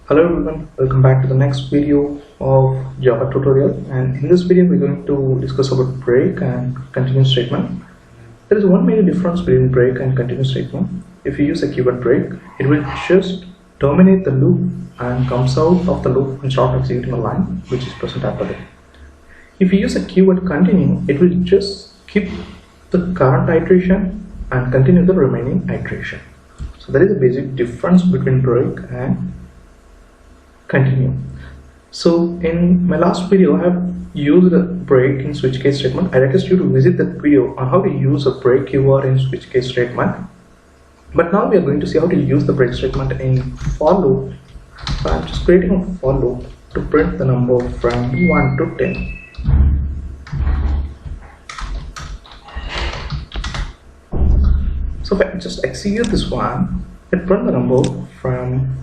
Hello everyone, welcome back to the next video of Java tutorial, and in this video we're going to discuss about break and continue statement. There is one major difference between break and continue statement. If you use a keyword break, it will just terminate the loop and comes out of the loop and start executing a line which is present after that. If you use a keyword continue, it will just keep the current iteration and continue the remaining iteration. So there is a basic difference between break and continue. So in my last video I have used a break in switch case statement. I request you to visit that video on how to use a break keyword in switch case statement. But now we are going to see how to use the break statement in for loop. So I'm just creating a for loop to print the number from 1 to 10. So if I just execute this one, it print the number from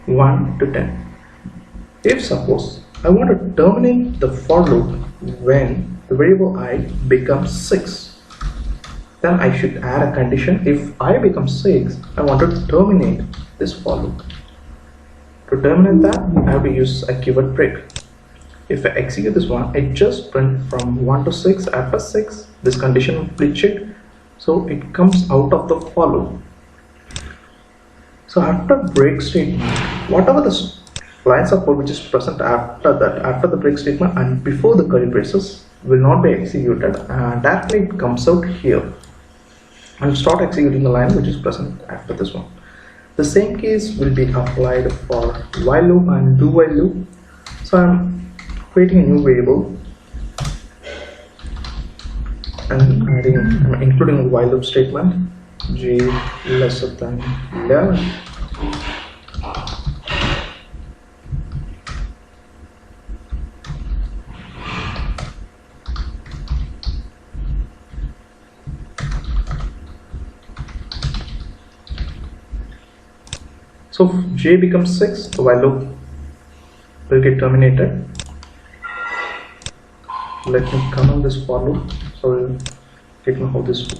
1 to 10. If suppose I want to terminate the for loop when the variable I becomes 6, then I should add a condition. If I becomes 6, I want to terminate this for loop. To terminate that, I have to use a keyword break. If I execute this one, I just print from 1 to 6. After 6, this condition will be checked, so it comes out of the for loop. So after break statement, whatever the lines of code which is present after that, after the break statement and before the curly braces, will not be executed, and directly it comes out here and start executing the line which is present after this one. The same case will be applied for while loop and do while loop. So I'm creating a new variable and including a while loop statement, j lesser than 11. So if j becomes 6, the while loop will get terminated. Let me come on this for loop so we'll get to know how this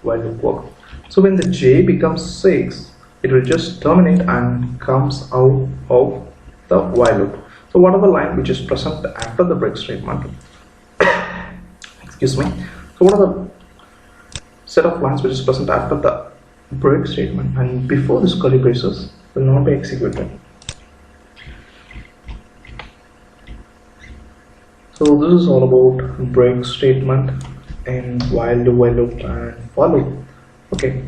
while loop works. So when the j becomes 6, it will just terminate and comes out of the while loop. So whatever line which is present after the break statement, excuse me. So what are the set of lines which is present after the break statement and before this curly braces will not be executed. So this is all about break statement in while, do while loop and for loop. Okay,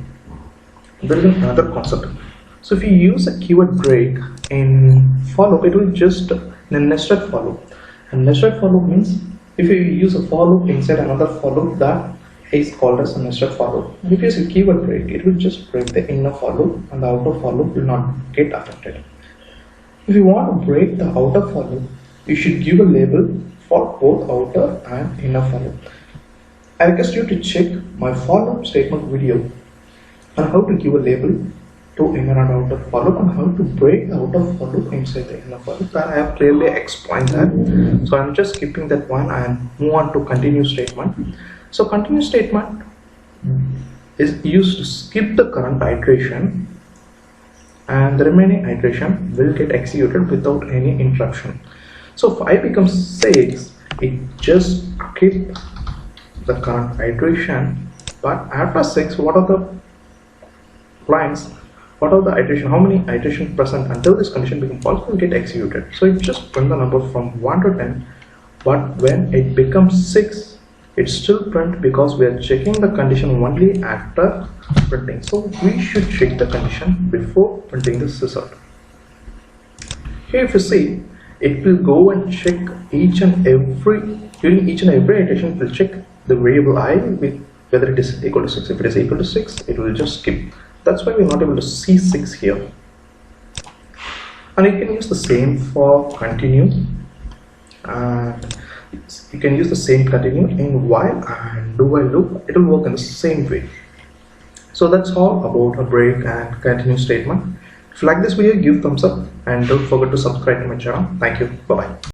there is another concept. So if you use a keyword break in for loop, it will just in a nested for loop. And nested for loop means if you use a for loop inside another for loop, that is called as a nested for loop. And if you use a keyword break, it will just break the inner for loop and the outer for loop will not get affected. If you want to break the outer for loop, you should give a label for both outer and inner for loop. I request you to check my for loop statement video on how to give a label to inner and outer for loop and how to break the outer for loop inside the inner for loop. I have clearly explained that. So I'm just skipping that one and move on to continue statement. So continue statement is used to skip the current iteration and the remaining iteration will get executed without any interruption. So if I becomes 6, it just skip the current iteration, but after 6, what are the lines, what are the iteration, how many iterations present until this condition becomes false will get executed. So it just print the number from 1 to 10, but when it becomes 6, it's still print because we are checking the condition only after printing. So we should check the condition before printing this result. Here if you see, it will go and check each and every, during each and every iteration it will check the variable I with whether it is equal to 6. If it is equal to 6, it will just skip. That's why we're not able to see 6 here. And you can use the same for continue, and you can use the same continue in while and do while loop. It will work in the same way. So that's all about a break and continue statement. If you like this video, give thumbs up and don't forget to subscribe to my channel. Thank you. Bye bye.